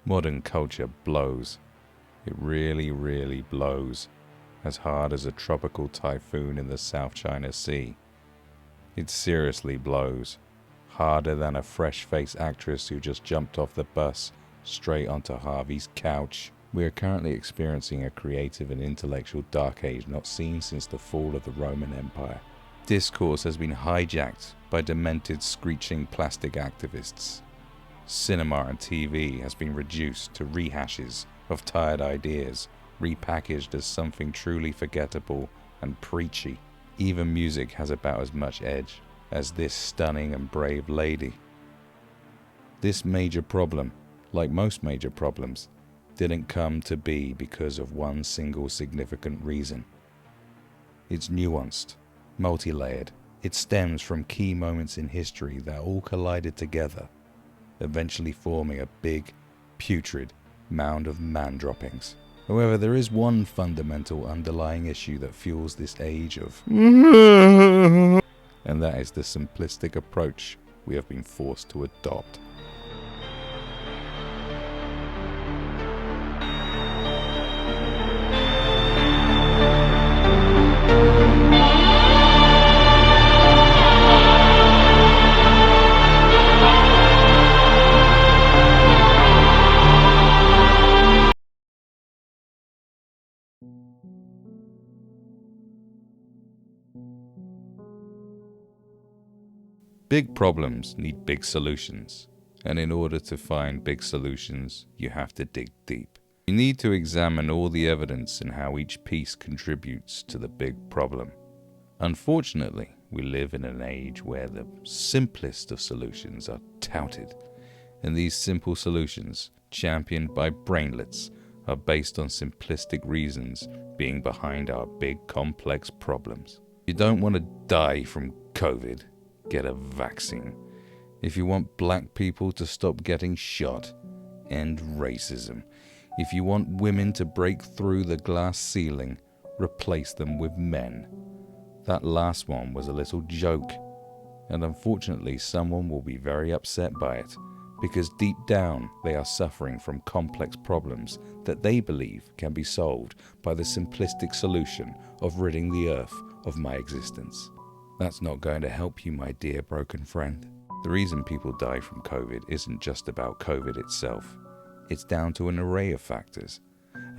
Modern culture blows. It really, really blows. As hard as a tropical typhoon in the South China Sea. It seriously blows. Harder than a fresh-faced actress who just jumped off the bus straight onto Harvey's couch. We are currently experiencing a creative and intellectual dark age not seen since the fall of the Roman Empire. Discourse has been hijacked by demented, screeching plastic activists. Cinema and TV has been reduced to rehashes of tired ideas, repackaged as something truly forgettable and preachy. Even music has about as much edge as this stunning and brave lady. This major problem, like most major problems, didn't come to be because of one single significant reason. It's nuanced, multi-layered. It stems from key moments in history that all collided together, eventually forming a big, putrid mound of man-droppings. However, there is one fundamental underlying issue that fuels this age of and that is the simplistic approach we have been forced to adopt. Big problems need big solutions, and in order to find big solutions, you have to dig deep. You need to examine all the evidence and how each piece contributes to the big problem. Unfortunately, we live in an age where the simplest of solutions are touted, and these simple solutions, championed by brainlets, are based on simplistic reasons being behind our big complex problems. You don't want to die from COVID. Get a vaccine. If you want black people to stop getting shot, end racism. If you want women to break through the glass ceiling, replace them with men. That last one was a little joke, and unfortunately someone will be very upset by it, because deep down they are suffering from complex problems that they believe can be solved by the simplistic solution of ridding the earth of my existence. That's not going to help you, my dear broken friend. The reason people die from COVID isn't just about COVID itself. It's down to an array of factors,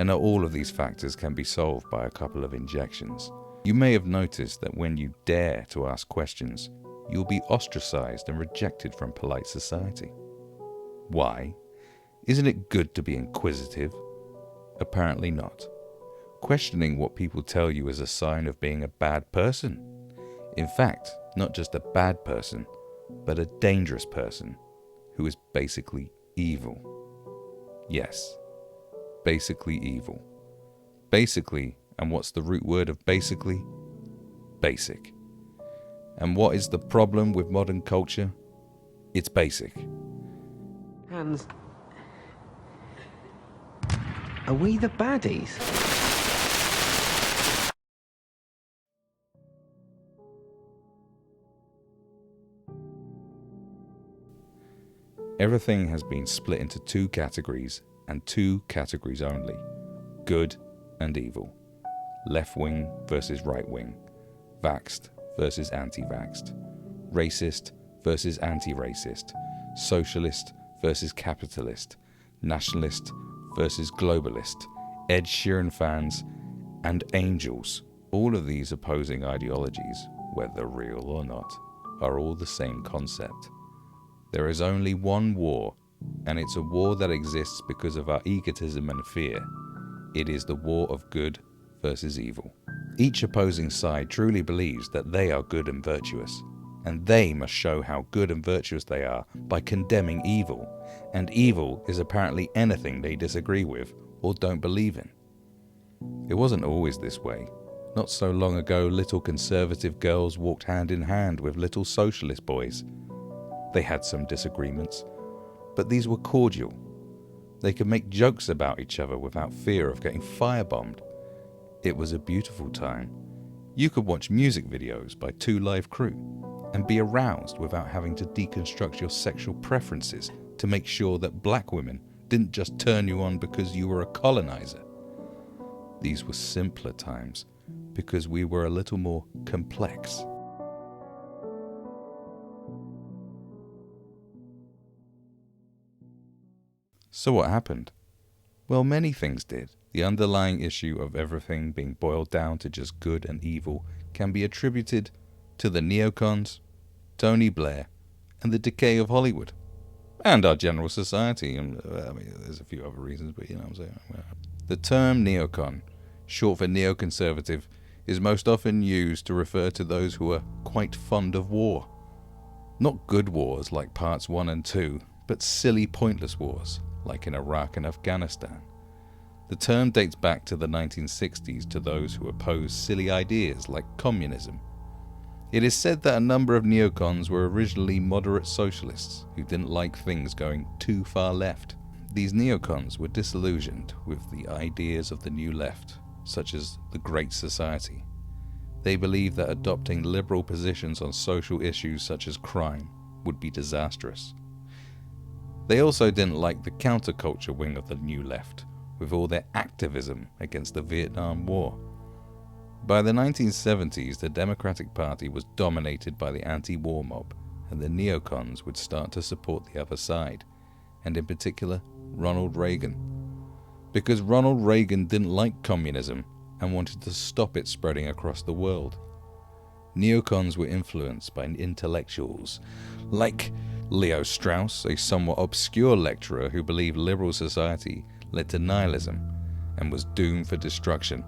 and not all of these factors can be solved by a couple of injections. You may have noticed that when you dare to ask questions, you'll be ostracized and rejected from polite society. Why? Isn't it good to be inquisitive? Apparently not. Questioning what people tell you is a sign of being a bad person. In fact, not just a bad person, but a dangerous person who is basically evil. Yes, basically evil. Basically, and what's the root word of basically? Basic. And what is the problem with modern culture? It's basic. Hans, are we the baddies? Everything has been split into two categories, and two categories only: good and evil, left wing versus right wing, vaxxed versus anti-vaxxed, racist versus anti-racist, socialist versus capitalist, nationalist versus globalist, Ed Sheeran fans and angels. All of these opposing ideologies, whether real or not, are all the same concept. There is only one war, and it's a war that exists because of our egotism and fear. It is the war of good versus evil. Each opposing side truly believes that they are good and virtuous, and they must show how good and virtuous they are by condemning evil, and evil is apparently anything they disagree with or don't believe in. It wasn't always this way. Not so long ago, little conservative girls walked hand in hand with little socialist boys. They had some disagreements, but these were cordial. They could make jokes about each other without fear of getting firebombed. It was a beautiful time. You could watch music videos by Two Live Crew and be aroused without having to deconstruct your sexual preferences to make sure that black women didn't just turn you on because you were a colonizer. These were simpler times because we were a little more complex. So what happened? Well, many things did. The underlying issue of everything being boiled down to just good and evil can be attributed to the neocons, Tony Blair, and the decay of Hollywood. And our general society. And there's a few other reasons, but you know what I'm saying. The term neocon, short for neoconservative, is most often used to refer to those who are quite fond of war. Not good wars like parts 1 and 2, but silly, pointless wars like in Iraq and Afghanistan. The term dates back to the 1960s to those who opposed silly ideas like communism. It is said that a number of neocons were originally moderate socialists who didn't like things going too far left. These neocons were disillusioned with the ideas of the new left, such as the Great Society. They believed that adopting liberal positions on social issues such as crime would be disastrous. They also didn't like the counterculture wing of the new left, with all their activism against the Vietnam War. By the 1970s, the Democratic Party was dominated by the anti-war mob, and the neocons would start to support the other side, and in particular, Ronald Reagan. Because Ronald Reagan didn't like communism and wanted to stop it spreading across the world. Neocons were influenced by intellectuals like Leo Strauss, a somewhat obscure lecturer who believed liberal society led to nihilism and was doomed for destruction,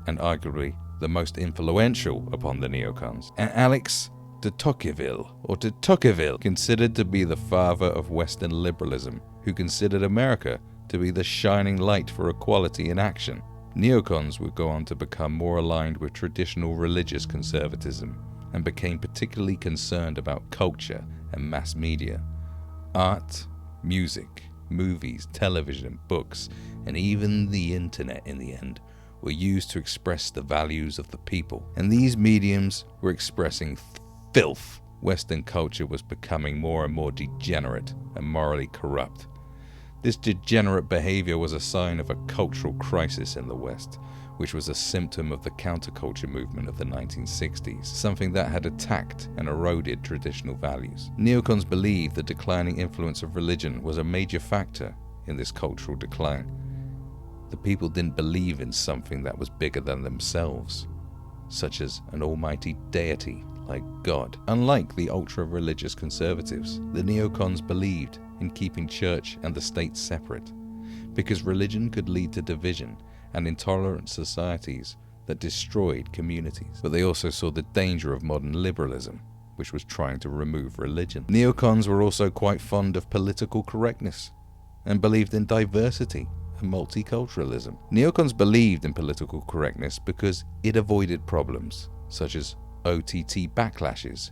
and arguably the most influential upon the neocons, and Alex de Tocqueville, considered to be the father of Western liberalism, who considered America to be the shining light for equality in action. Neocons would go on to become more aligned with traditional religious conservatism and became particularly concerned about culture and mass media. Art, music, movies, television, books, and even the internet in the end were used to express the values of the people. And these mediums were expressing filth. Western culture was becoming more and more degenerate and morally corrupt. This degenerate behavior was a sign of a cultural crisis in the West, which was a symptom of the counterculture movement of the 1960s, something that had attacked and eroded traditional values. Neocons believed the declining influence of religion was a major factor in this cultural decline. The people didn't believe in something that was bigger than themselves, such as an almighty deity like God. Unlike the ultra-religious conservatives, the neocons believed in keeping church and the state separate, because religion could lead to division and intolerant societies that destroyed communities. But they also saw the danger of modern liberalism, which was trying to remove religion. Neocons were also quite fond of political correctness and believed in diversity and multiculturalism. Neocons believed in political correctness because it avoided problems, such as OTT backlashes,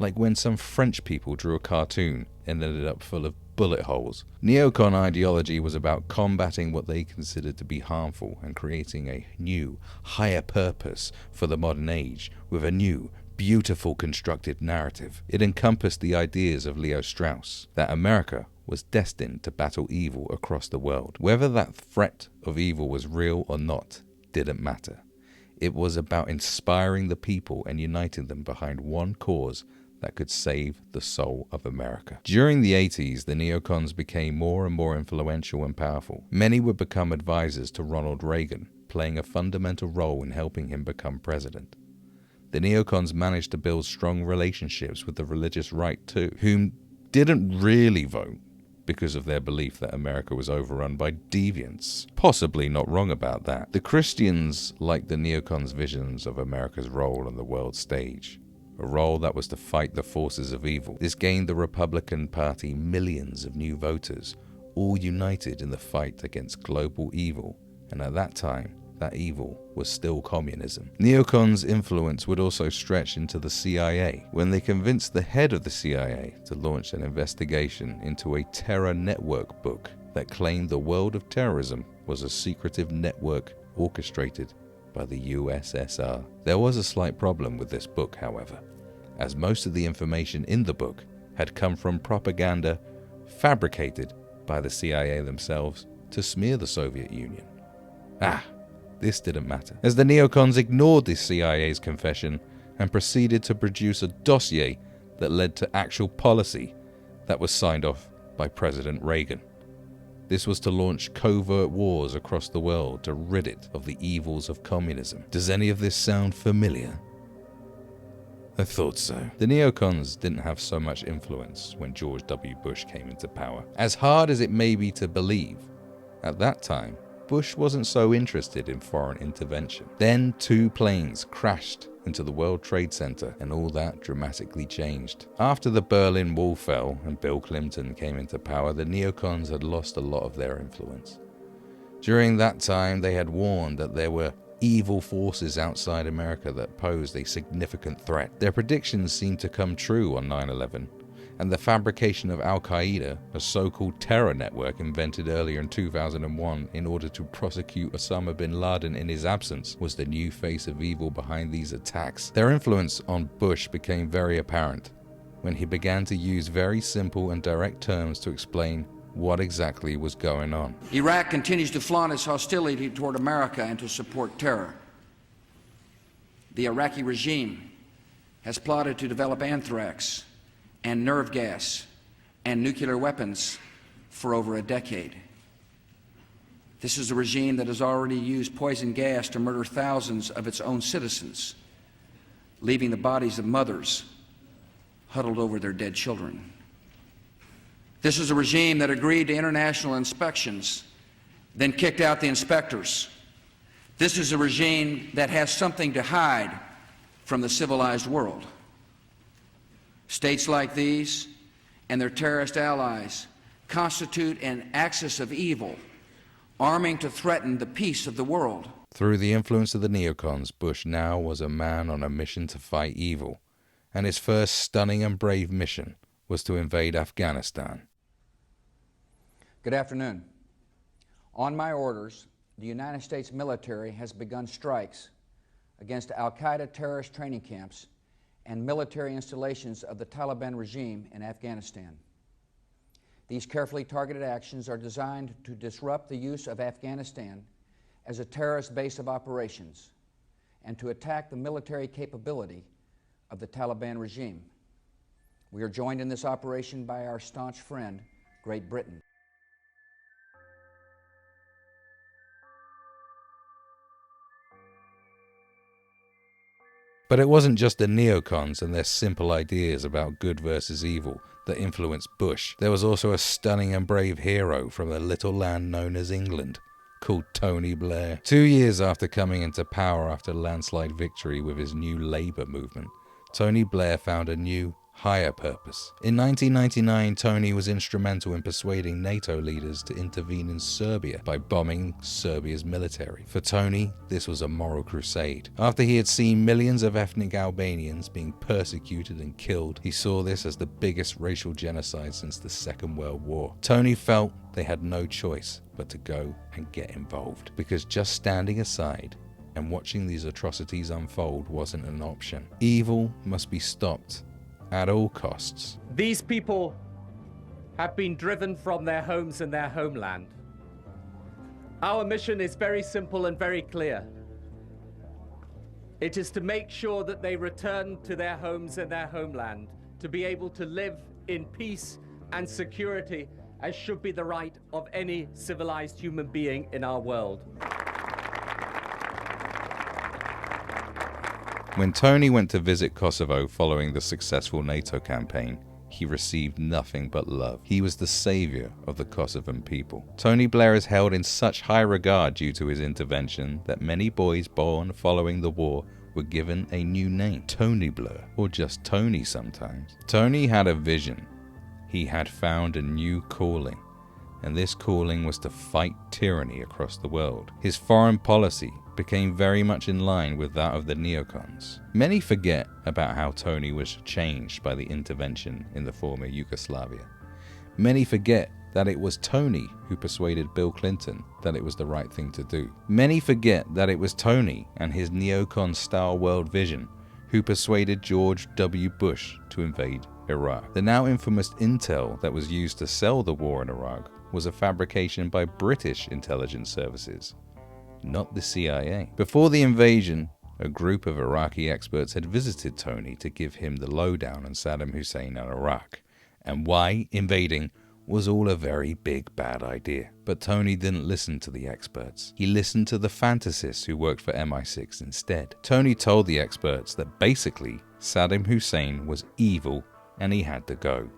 like when some French people drew a cartoon and ended up full of bullet holes. Neocon ideology was about combating what they considered to be harmful and creating a new, higher purpose for the modern age with a new, beautiful constructed narrative. It encompassed the ideas of Leo Strauss, that America was destined to battle evil across the world. Whether that threat of evil was real or not didn't matter. It was about inspiring the people and uniting them behind one cause that could save the soul of America. During the 80s, the neocons became more and more influential and powerful. Many would become advisors to Ronald Reagan, playing a fundamental role in helping him become president. The neocons managed to build strong relationships with the religious right too, whom didn't really vote because of their belief that America was overrun by deviants. Possibly not wrong about that. The Christians liked the neocons' visions of America's role on the world stage, a role that was to fight the forces of evil. This gained the Republican Party millions of new voters, all united in the fight against global evil, and at that time, that evil was still communism. Neocons' influence would also stretch into the CIA, when they convinced the head of the CIA to launch an investigation into a terror network book that claimed the world of terrorism was a secretive network orchestrated by the USSR. There was a slight problem with this book, however, as most of the information in the book had come from propaganda fabricated by the CIA themselves to smear the Soviet Union. This didn't matter, as the neocons ignored the CIA's confession and proceeded to produce a dossier that led to actual policy that was signed off by President Reagan. This was to launch covert wars across the world to rid it of the evils of communism. Does any of this sound familiar? I thought so. The neocons didn't have so much influence when George W. Bush came into power. As hard as it may be to believe, at that time, Bush wasn't so interested in foreign intervention. Then 2 planes crashed into the World Trade Center, and all that dramatically changed. After the Berlin Wall fell and Bill Clinton came into power, the neocons had lost a lot of their influence. During that time, they had warned that there were evil forces outside America that posed a significant threat. Their predictions seemed to come true on 9/11, and the fabrication of Al-Qaeda, a so-called terror network invented earlier in 2001 in order to prosecute Osama bin Laden in his absence, was the new face of evil behind these attacks. Their influence on Bush became very apparent when he began to use very simple and direct terms to explain what exactly was going on. Iraq continues to flaunt its hostility toward America and to support terror. The Iraqi regime has plotted to develop anthrax and nerve gas and nuclear weapons for over a decade. This is a regime that has already used poison gas to murder thousands of its own citizens, leaving the bodies of mothers huddled over their dead children. This is a regime that agreed to international inspections, then kicked out the inspectors. This is a regime that has something to hide from the civilized world. States like these and their terrorist allies constitute an axis of evil, arming to threaten the peace of the world. Through the influence of the neocons, Bush now was a man on a mission to fight evil, and his first stunning and brave mission was to invade Afghanistan. Good afternoon. On my orders, the United States military has begun strikes against al-Qaeda terrorist training camps and military installations of the Taliban regime in Afghanistan. These carefully targeted actions are designed to disrupt the use of Afghanistan as a terrorist base of operations and to attack the military capability of the Taliban regime. We are joined in this operation by our staunch friend, Great Britain. But it wasn't just the neocons and their simple ideas about good versus evil that influenced Bush. There was also a stunning and brave hero from a little land known as England, called Tony Blair. 2 years after coming into power after a landslide victory with his new Labour movement, Tony Blair found a new, higher purpose. In 1999, Tony was instrumental in persuading NATO leaders to intervene in Serbia by bombing Serbia's military. For Tony, this was a moral crusade. After he had seen millions of ethnic Albanians being persecuted and killed, he saw this as the biggest racial genocide since the Second World War. Tony felt they had no choice but to go and get involved, because just standing aside and watching these atrocities unfold wasn't an option. Evil must be stopped at all costs. These people have been driven from their homes and their homeland. Our mission is very simple and very clear. It is to make sure that they return to their homes and their homeland, to be able to live in peace and security, as should be the right of any civilized human being in our world. When Tony went to visit Kosovo following the successful NATO campaign, he received nothing but love. He was the savior of the Kosovan people. Tony Blair is held in such high regard due to his intervention that many boys born following the war were given a new name, Tony Blair, or just Tony sometimes. Tony had a vision. He had found a new calling, and this calling was to fight tyranny across the world. His foreign policy became very much in line with that of the neocons. Many forget about how Tony was changed by the intervention in the former Yugoslavia. Many forget that it was Tony who persuaded Bill Clinton that it was the right thing to do. Many forget that it was Tony and his neocon-style world vision who persuaded George W. Bush to invade Iraq. The now infamous intel that was used to sell the war in Iraq was a fabrication by British intelligence services, not the CIA. Before the invasion, a group of Iraqi experts had visited Tony to give him the lowdown on Saddam Hussein and Iraq, and why invading was all a very big bad idea. But Tony didn't listen to the experts. He listened to the fantasists who worked for MI6 instead. Tony told the experts that basically Saddam Hussein was evil and he had to go.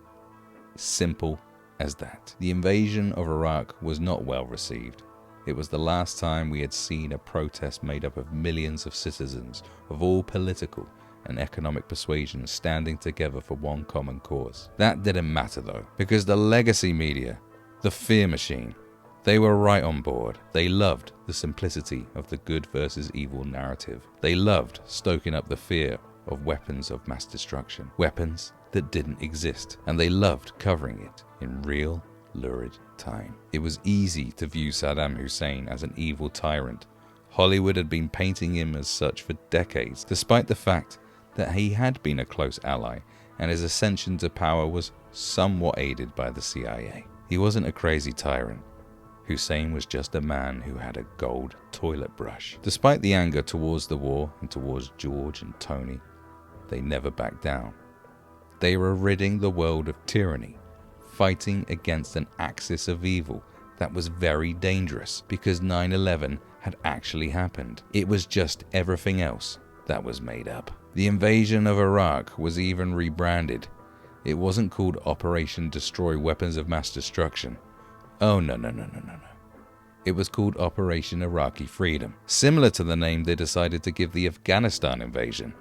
Simple as that. The invasion of Iraq was not well received. It was the last time we had seen a protest made up of millions of citizens of all political and economic persuasions standing together for one common cause. That didn't matter though, because the legacy media, the fear machine, they were right on board. They loved the simplicity of the good versus evil narrative. They loved stoking up the fear of weapons of mass destruction, weapons that didn't exist, and they loved covering it in real, lurid time. It was easy to view Saddam Hussein as an evil tyrant. Hollywood had been painting him as such for decades, despite the fact that he had been a close ally, and his ascension to power was somewhat aided by the CIA. He wasn't a crazy tyrant. Hussein was just a man who had a gold toilet brush. Despite the anger towards the war and towards George and Tony, they never backed down. They were ridding the world of tyranny, fighting against an axis of evil that was very dangerous, because 9/11 had actually happened. It was just everything else that was made up. The invasion of Iraq was even rebranded. It wasn't called Operation Destroy Weapons of Mass Destruction. Oh no. It was called Operation Iraqi Freedom, similar to the name they decided to give the Afghanistan invasion,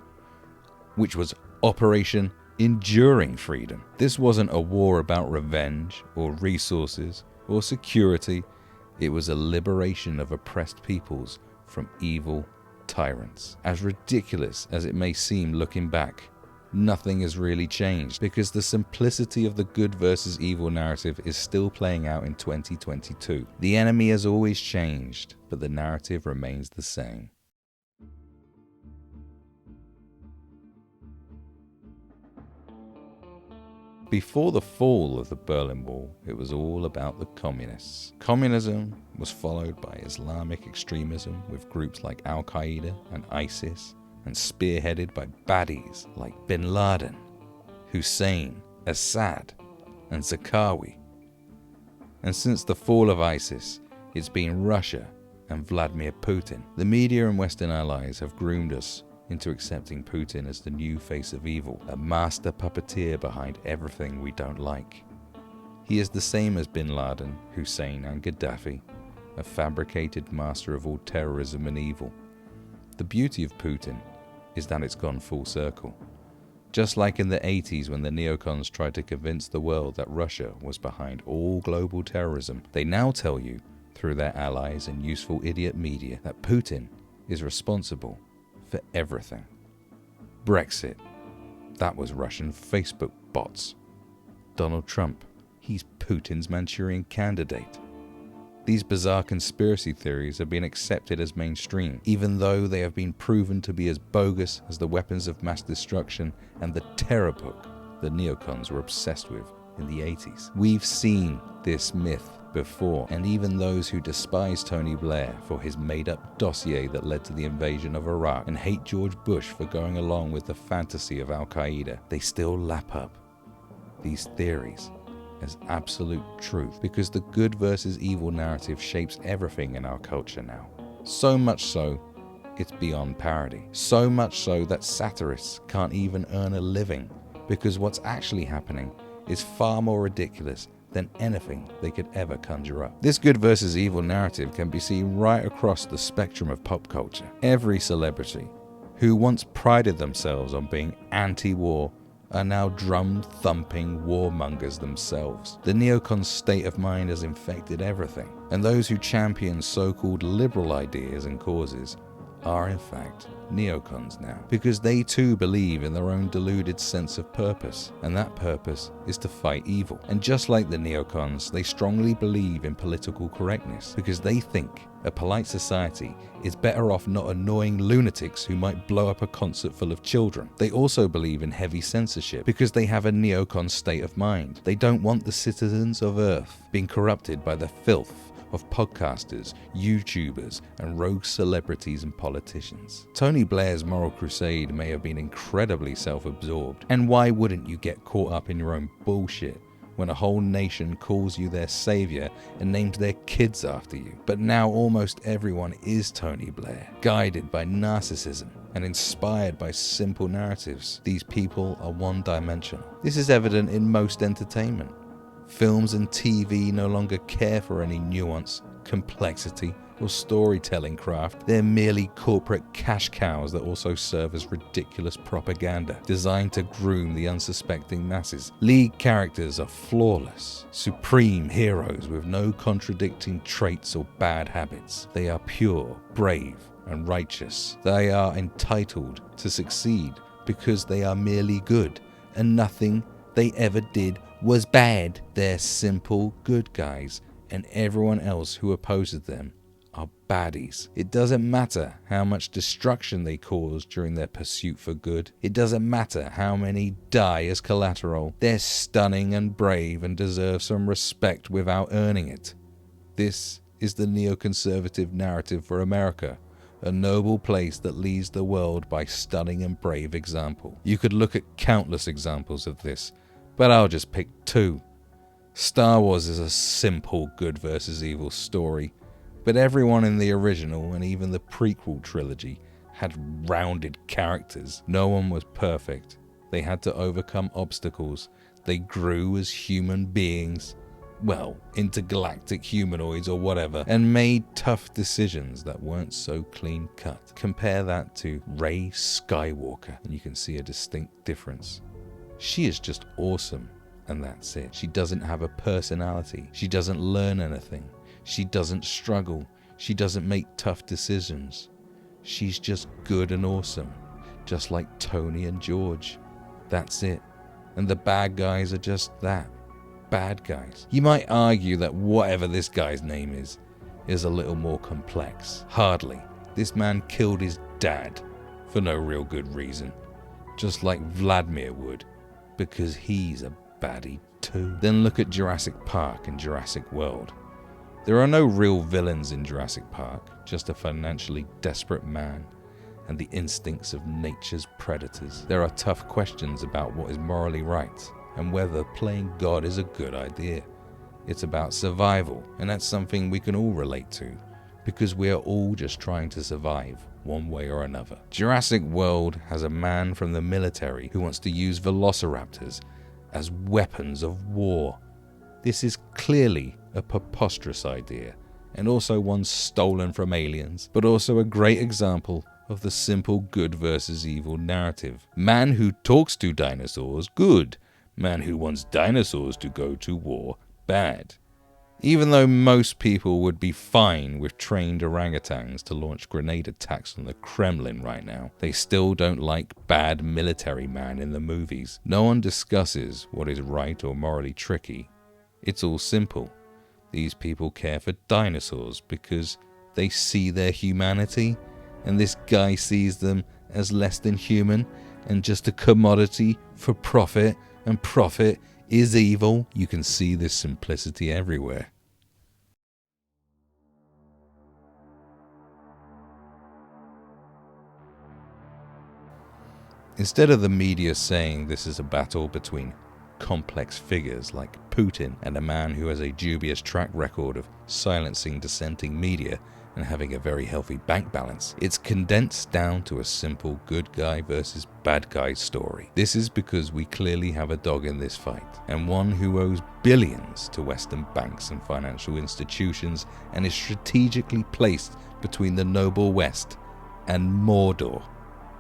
which was Operation Enduring Freedom. This wasn't a war about revenge or resources or security. It was a liberation of oppressed peoples from evil tyrants. As ridiculous as it may seem looking back, nothing has really changed, because the simplicity of the good versus evil narrative is still playing out in 2022. The enemy has always changed, but the narrative remains the same. Before the fall of the Berlin Wall, it was all about the communists. Communism was followed by Islamic extremism with groups like Al-Qaeda and ISIS, and spearheaded by baddies like Bin Laden, Hussein, Assad, and Zarqawi. And since the fall of ISIS, it's been Russia and Vladimir Putin. The media and Western allies have groomed us into accepting Putin as the new face of evil, a master puppeteer behind everything we don't like. He is the same as Bin Laden, Hussein, and Gaddafi, a fabricated master of all terrorism and evil. The beauty of Putin is that it's gone full circle. Just like in the 80s when the neocons tried to convince the world that Russia was behind all global terrorism, they now tell you, through their allies and useful idiot media, that Putin is responsible for everything. Brexit, that was Russian Facebook bots. Donald Trump, he's Putin's Manchurian candidate. These bizarre conspiracy theories have been accepted as mainstream, even though they have been proven to be as bogus as the weapons of mass destruction and the terror book the neocons were obsessed with in the 80s. We've seen this myth before, and even those who despise Tony Blair for his made-up dossier that led to the invasion of Iraq and hate George Bush for going along with the fantasy of Al-Qaeda, they still lap up these theories as absolute truth, because the good versus evil narrative shapes everything in our culture now. So much so, it's beyond parody. So much so that satirists can't even earn a living, because what's actually happening is far more ridiculous than anything they could ever conjure up. This good versus evil narrative can be seen right across the spectrum of pop culture. Every celebrity who once prided themselves on being anti-war are now drum-thumping warmongers themselves. The neocon state of mind has infected everything, and those who champion so-called liberal ideas and causes are in fact neocons now, because they too believe in their own deluded sense of purpose, and that purpose is to fight evil. And just like the neocons, they strongly believe in political correctness, because they think a polite society is better off not annoying lunatics who might blow up a concert full of children. They also believe in heavy censorship, because they have a neocon state of mind. They don't want the citizens of Earth being corrupted by the filth of podcasters, YouTubers, and rogue celebrities and politicians. Tony Blair's moral crusade may have been incredibly self-absorbed, and why wouldn't you get caught up in your own bullshit when a whole nation calls you their savior and names their kids after you? But now almost everyone is Tony Blair, guided by narcissism and inspired by simple narratives. These people are one-dimensional. This is evident in most entertainment. Films and TV no longer care for any nuance, complexity, or storytelling craft. They're merely corporate cash cows that also serve as ridiculous propaganda, designed to groom the unsuspecting masses. Lead characters are flawless, supreme heroes with no contradicting traits or bad habits. They are pure, brave, and righteous. They are entitled to succeed because they are merely good, and nothing they ever did was bad. They're simple good guys, and everyone else who opposes them are baddies. It doesn't matter how much destruction they cause during their pursuit for good. It doesn't matter how many die as collateral. They're stunning and brave and deserve some respect without earning it. This is the neoconservative narrative for America, a noble place that leads the world by stunning and brave example. You could look at countless examples of this, but I'll just pick two. Star Wars is a simple good versus evil story, but everyone in the original and even the prequel trilogy had rounded characters. No one was perfect. They had to overcome obstacles. They grew as human beings, well, intergalactic humanoids or whatever, and made tough decisions that weren't so clean cut. Compare that to Rey Skywalker, and you can see a distinct difference. She is just awesome, and that's it. She doesn't have a personality. She doesn't learn anything. She doesn't struggle. She doesn't make tough decisions. She's just good and awesome, just like Tony and George. That's it. And the bad guys are just that, bad guys. You might argue that whatever this guy's name is a little more complex. Hardly. This man killed his dad for no real good reason, just like Vladimir would, because he's a baddie too. Then look at Jurassic Park and Jurassic World. There are no real villains in Jurassic Park, just a financially desperate man and the instincts of nature's predators. There are tough questions about what is morally right and whether playing God is a good idea. It's about survival, and that's something we can all relate to, because we are all just trying to survive one way or another. Jurassic World has a man from the military who wants to use velociraptors as weapons of war. This is clearly a preposterous idea, and also one stolen from aliens, but also a great example of the simple good versus evil narrative. Man who talks to dinosaurs, good. Man who wants dinosaurs to go to war, bad. Even though most people would be fine with trained orangutans to launch grenade attacks on the Kremlin right now, they still don't like bad military man in the movies. No one discusses what is right or morally tricky. It's all simple. These people care for dinosaurs because they see their humanity, and this guy sees them as less than human and just a commodity for profit, and profit is evil. You can see this simplicity everywhere. Instead of the media saying this is a battle between complex figures like Putin and a man who has a dubious track record of silencing dissenting media and having a very healthy bank balance, it's condensed down to a simple good guy versus bad guy story. This is because we clearly have a dog in this fight, and one who owes billions to Western banks and financial institutions and is strategically placed between the noble West and Mordor,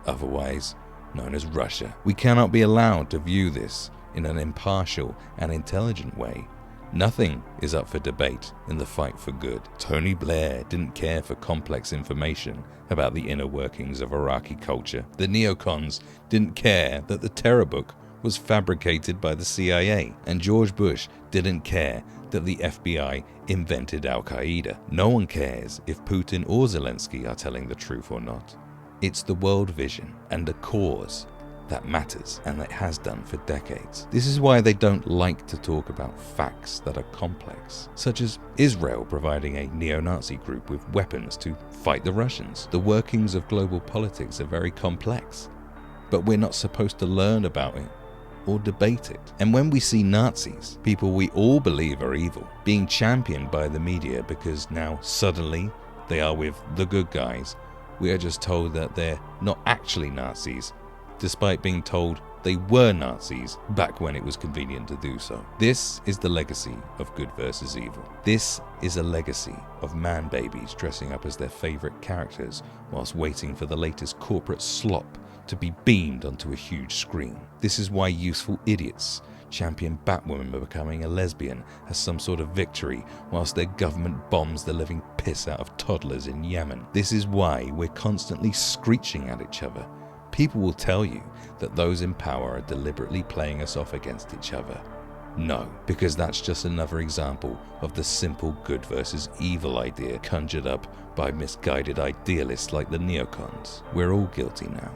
otherwise known as Russia. We cannot be allowed to view this in an impartial and intelligent way. Nothing is up for debate in the fight for good. Tony Blair didn't care for complex information about the inner workings of Iraqi culture. The neocons didn't care that the terror book was fabricated by the CIA. And George Bush didn't care that the FBI invented Al-Qaeda. No one cares if Putin or Zelensky are telling the truth or not. It's the world vision and the cause that matters, and that has done for decades. This is why they don't like to talk about facts that are complex, such as Israel providing a neo-Nazi group with weapons to fight the Russians. The workings of global politics are very complex, but we're not supposed to learn about it or debate it. And when we see Nazis, people we all believe are evil, being championed by the media because now suddenly they are with the good guys, we are just told that they're not actually Nazis, despite being told they were Nazis back when it was convenient to do so. This is the legacy of good versus evil. This is a legacy of man babies dressing up as their favorite characters whilst waiting for the latest corporate slop to be beamed onto a huge screen. This is why useful idiots champion Batwoman becoming a lesbian as some sort of victory whilst their government bombs the living piss out of toddlers in Yemen. This is why we're constantly screeching at each other. People will tell you that those in power are deliberately playing us off against each other. No, because that's just another example of the simple good versus evil idea conjured up by misguided idealists like the neocons. We're all guilty now.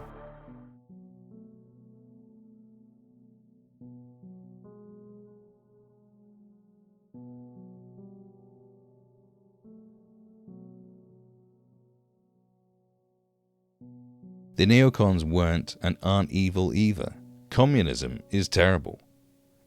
The neocons weren't and aren't evil either. Communism is terrible.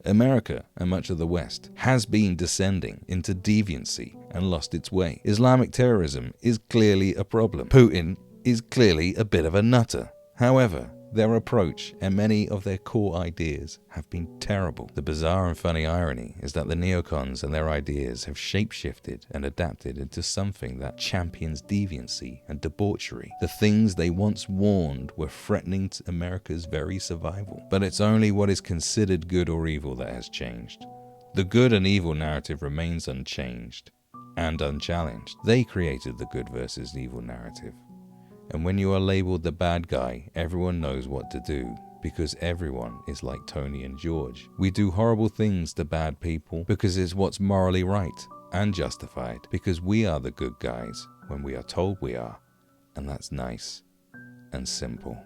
America, and much of the West, has been descending into deviancy and lost its way. Islamic terrorism is clearly a problem. Putin is clearly a bit of a nutter. However, their approach and many of their core ideas have been terrible. The bizarre and funny irony is that the neocons and their ideas have shapeshifted and adapted into something that champions deviancy and debauchery. The things they once warned were threatening to America's very survival. But it's only what is considered good or evil that has changed. The good and evil narrative remains unchanged and unchallenged. They created the good versus evil narrative. And when you are labeled the bad guy, everyone knows what to do, because everyone is like Tony and George. We do horrible things to bad people because it's what's morally right and justified, because we are the good guys when we are told we are, and that's nice and simple.